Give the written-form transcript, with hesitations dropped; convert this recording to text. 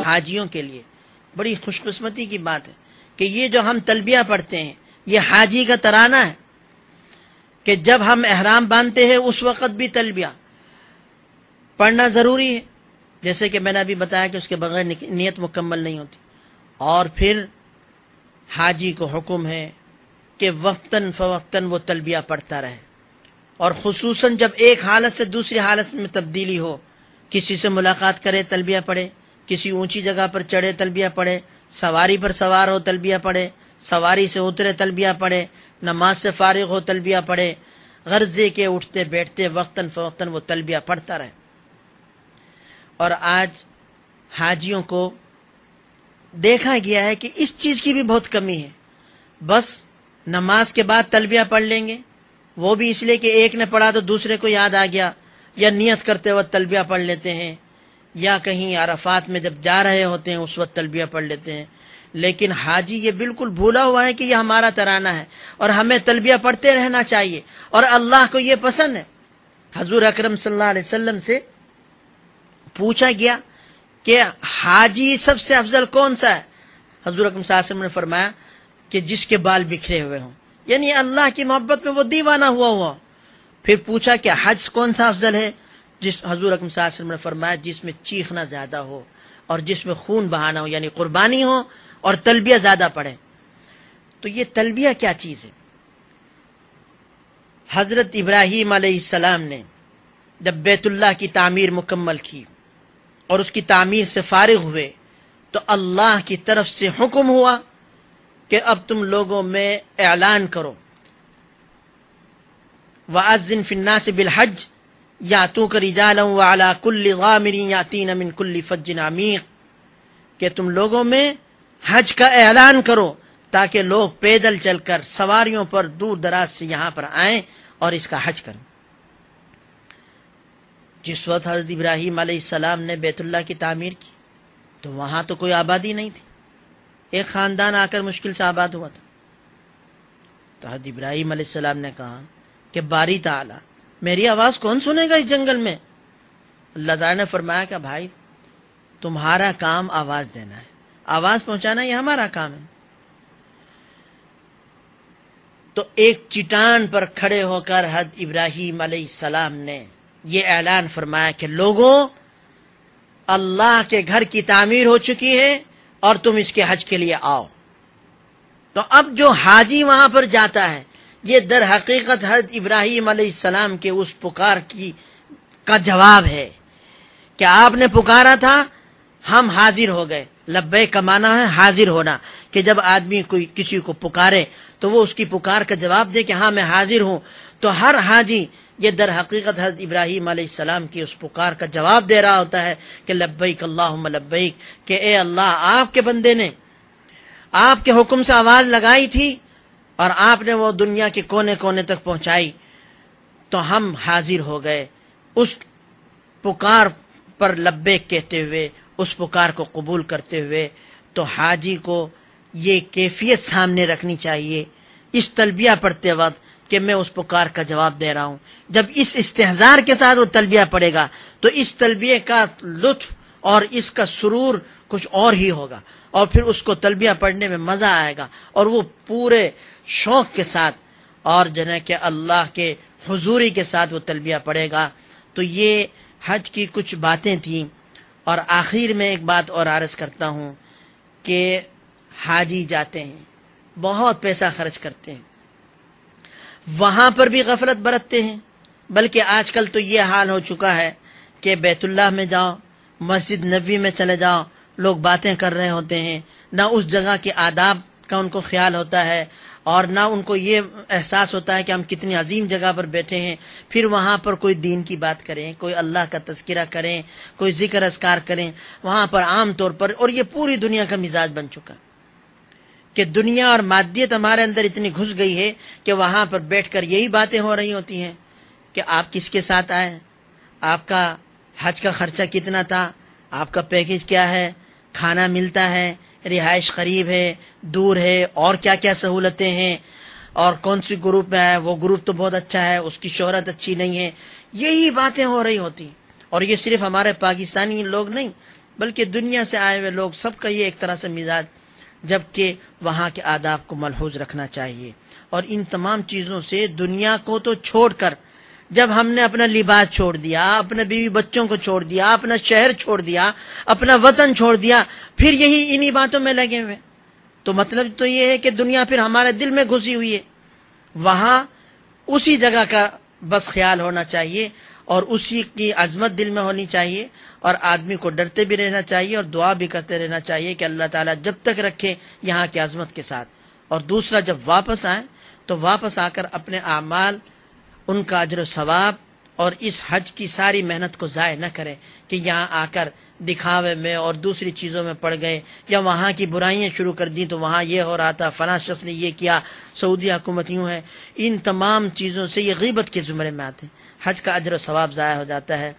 حاجیوں کے لیے بڑی خوش قسمتی کی بات ہے کہ یہ جو ہم تلبیہ پڑھتے ہیں یہ حاجی کا ترانہ ہے کہ جب ہم احرام باندھتے ہیں اس وقت بھی تلبیہ پڑھنا ضروری ہے، جیسے کہ میں نے ابھی بتایا کہ اس کے بغیر نیت مکمل نہیں ہوتی۔ اور پھر حاجی کو حکم ہے کہ وقتاً فوقتاً وہ تلبیہ پڑھتا رہے، اور خصوصاً جب ایک حالت سے دوسری حالت میں تبدیلی ہو، کسی سے ملاقات کرے تلبیہ پڑھے، کسی اونچی جگہ پر چڑھے تلبیہ پڑھے، سواری پر سوار ہو تلبیہ پڑھے، سواری سے اترے تلبیہ پڑھے، نماز سے فارغ ہو تلبیہ پڑھے، غرضے کے اٹھتے بیٹھتے وقتاً فوقتاً وہ تلبیہ پڑھتا رہے۔ اور آج حاجیوں کو دیکھا گیا ہے کہ اس چیز کی بھی بہت کمی ہے، بس نماز کے بعد تلبیہ پڑھ لیں گے، وہ بھی اس لیے کہ ایک نے پڑھا تو دوسرے کو یاد آ گیا، یا نیت کرتے وقت تلبیہ پڑھ لیتے ہیں، یا کہیں عرفات میں جب جا رہے ہوتے ہیں اس وقت تلبیہ پڑھ لیتے ہیں۔ لیکن حاجی یہ بالکل بھولا ہوا ہے کہ یہ ہمارا ترانہ ہے اور ہمیں تلبیہ پڑھتے رہنا چاہیے، اور اللہ کو یہ پسند ہے۔ حضور اکرم صلی اللہ علیہ وسلم سے پوچھا گیا کہ حاجی سب سے افضل کون سا ہے؟ حضور اکرم صلی اللہ علیہ وسلم نے فرمایا کہ جس کے بال بکھرے ہوئے ہوں، یعنی اللہ کی محبت میں وہ دیوانہ ہوا۔ پھر پوچھا کہ حج کون سا افضل ہے؟ حضور اکرم صلی اللہ علیہ وسلم نے فرمایا جس میں چیخنا زیادہ ہو اور جس میں خون بہانا ہو، یعنی قربانی ہو اور تلبیہ زیادہ پڑھے۔ تو یہ تلبیہ کیا چیز ہے؟ حضرت ابراہیم علیہ السلام نے جب بیت اللہ کی تعمیر مکمل کی اور اس کی تعمیر سے فارغ ہوئے تو اللہ کی طرف سے حکم ہوا کہ اب تم لوگوں میں اعلان کرو، وَأَذِّن فِي النَّاسِ بِالْحَجِّ يَأْتُوكَ رِجَالًا وَعَلَىٰ كُلِّ ضَامِرٍ يَأْتِينَ مِنْ كُلِّ فَجٍّ عَمِيقٍ، کہ تم لوگوں میں حج کا اعلان کرو تاکہ لوگ پیدل چل کر سواریوں پر دور دراز سے یہاں پر آئیں اور اس کا حج کریں۔ جس وقت حضرت ابراہیم علیہ السلام نے بیت اللہ کی تعمیر کی تو وہاں تو کوئی آبادی نہیں تھی، ایک خاندان آ کر مشکل سے آباد ہوا تھا۔ تو حضرت ابراہیم علیہ السلام نے کہا کہ باری تعالی میری آواز کون سنے گا اس جنگل میں؟ اللہ تعالیٰ نے فرمایا کہ بھائی تمہارا کام آواز دینا ہے، آواز پہنچانا یہ ہمارا کام ہے۔ تو ایک چٹان پر کھڑے ہو کر حضرت ابراہیم علیہ السلام نے یہ اعلان فرمایا کہ لوگوں، اللہ کے گھر کی تعمیر ہو چکی ہے اور تم اس کے حج کے لیے آؤ۔ تو اب جو حاجی وہاں پر جاتا ہے یہ در حقیقت حضرت ابراہیم علیہ السلام کے اس پکار کا جواب ہے کہ آپ نے پکارا تھا، ہم حاضر ہو گئے۔ لبیک کا معنی ہے حاضر ہونا، کہ جب آدمی کوئی کسی کو پکارے تو وہ اس کی پکار کا جواب دے کہ ہاں میں حاضر ہوں۔ تو ہر حاجی یہ در حقیقت حضرت ابراہیم علیہ السلام کی اس پکار کا جواب دے رہا ہوتا ہے کہ لبیک اللہم لبیک، کہ اے اللہ آپ کے بندے نے آپ کے حکم سے آواز لگائی تھی اور آپ نے وہ دنیا کے کونے کونے تک پہنچائی، تو ہم حاضر ہو گئے۔ اس پکار پر لبیک کہتے ہوئے، اس پکار کو قبول کرتے ہوئے، تو حاجی کو یہ کیفیت سامنے رکھنی چاہیے اس تلبیہ پڑھتے وقت کہ میں اس پکار کا جواب دے رہا ہوں۔ جب اس استحضار کے ساتھ وہ تلبیہ پڑھے گا تو اس تلبیہ کا لطف اور اس کا سرور کچھ اور ہی ہوگا، اور پھر اس کو تلبیہ پڑھنے میں مزہ آئے گا، اور وہ پورے شوق کے ساتھ اور جنہیں کہ اللہ کے حضوری کے ساتھ وہ تلبیہ پڑھے گا۔ تو یہ حج کی کچھ باتیں تھیں، اور آخر میں ایک بات اور عرض کرتا ہوں کہ حاجی جاتے ہیں، بہت پیسہ خرچ کرتے ہیں، وہاں پر بھی غفلت برتتے ہیں، بلکہ آج کل تو یہ حال ہو چکا ہے کہ بیت اللہ میں جاؤ، مسجد نبوی میں چلے جاؤ، لوگ باتیں کر رہے ہوتے ہیں، نہ اس جگہ کے آداب کا ان کو خیال ہوتا ہے، اور نہ ان کو یہ احساس ہوتا ہے کہ ہم کتنی عظیم جگہ پر بیٹھے ہیں۔ پھر وہاں پر کوئی دین کی بات کریں، کوئی اللہ کا تذکرہ کریں، کوئی ذکر اذکار کریں، وہاں پر عام طور پر، اور یہ پوری دنیا کا مزاج بن چکا کہ دنیا اور مادیت ہمارے اندر اتنی گھس گئی ہے کہ وہاں پر بیٹھ کر یہی باتیں ہو رہی ہوتی ہیں کہ آپ کس کے ساتھ آئے، آپ کا حج کا خرچہ کتنا تھا، آپ کا پیکیج کیا ہے، کھانا ملتا ہے، رہائش قریب ہے، دور ہے، اور کیا کیا سہولتیں ہیں، اور کون سی گروپ میں ہے، وہ گروپ تو بہت اچھا ہے، اس کی شہرت اچھی نہیں ہے، یہی باتیں ہو رہی ہوتی ہیں۔ اور یہ صرف ہمارے پاکستانی لوگ نہیں، بلکہ دنیا سے آئے ہوئے لوگ سب کا یہ ایک طرح سے مزاج، جبکہ وہاں کے آداب کو ملحوظ رکھنا چاہیے۔ اور ان تمام چیزوں سے دنیا کو تو چھوڑ کر، جب ہم نے اپنا لباس چھوڑ دیا، اپنے بیوی بچوں کو چھوڑ دیا، اپنا شہر چھوڑ دیا، اپنا وطن چھوڑ دیا، پھر یہی انہی باتوں میں لگے ہوئے، تو مطلب تو یہ ہے کہ دنیا پھر ہمارے دل میں گھسی ہوئی ہے۔ وہاں اسی جگہ کا بس خیال ہونا چاہیے اور اسی کی عظمت دل میں ہونی چاہیے، اور آدمی کو ڈرتے بھی رہنا چاہیے اور دعا بھی کرتے رہنا چاہیے کہ اللہ تعالیٰ جب تک رکھے یہاں کی عظمت کے ساتھ۔ اور دوسرا، جب واپس آئیں تو واپس آ کر اپنے اعمال، ان کا اجر و ثواب اور اس حج کی ساری محنت کو ضائع نہ کریں کہ یہاں آ کر دکھاوے میں اور دوسری چیزوں میں پڑ گئے، یا وہاں کی برائیاں شروع کر دیں تو وہاں یہ ہو رہا تھا، فلاں شخص نے یہ کیا، سعودی حکومت یوں ہے۔ ان تمام چیزوں سے یہ غیبت کے زمرے میں آتے ہیں، حج کا اجر و ثواب ضائع ہو جاتا ہے۔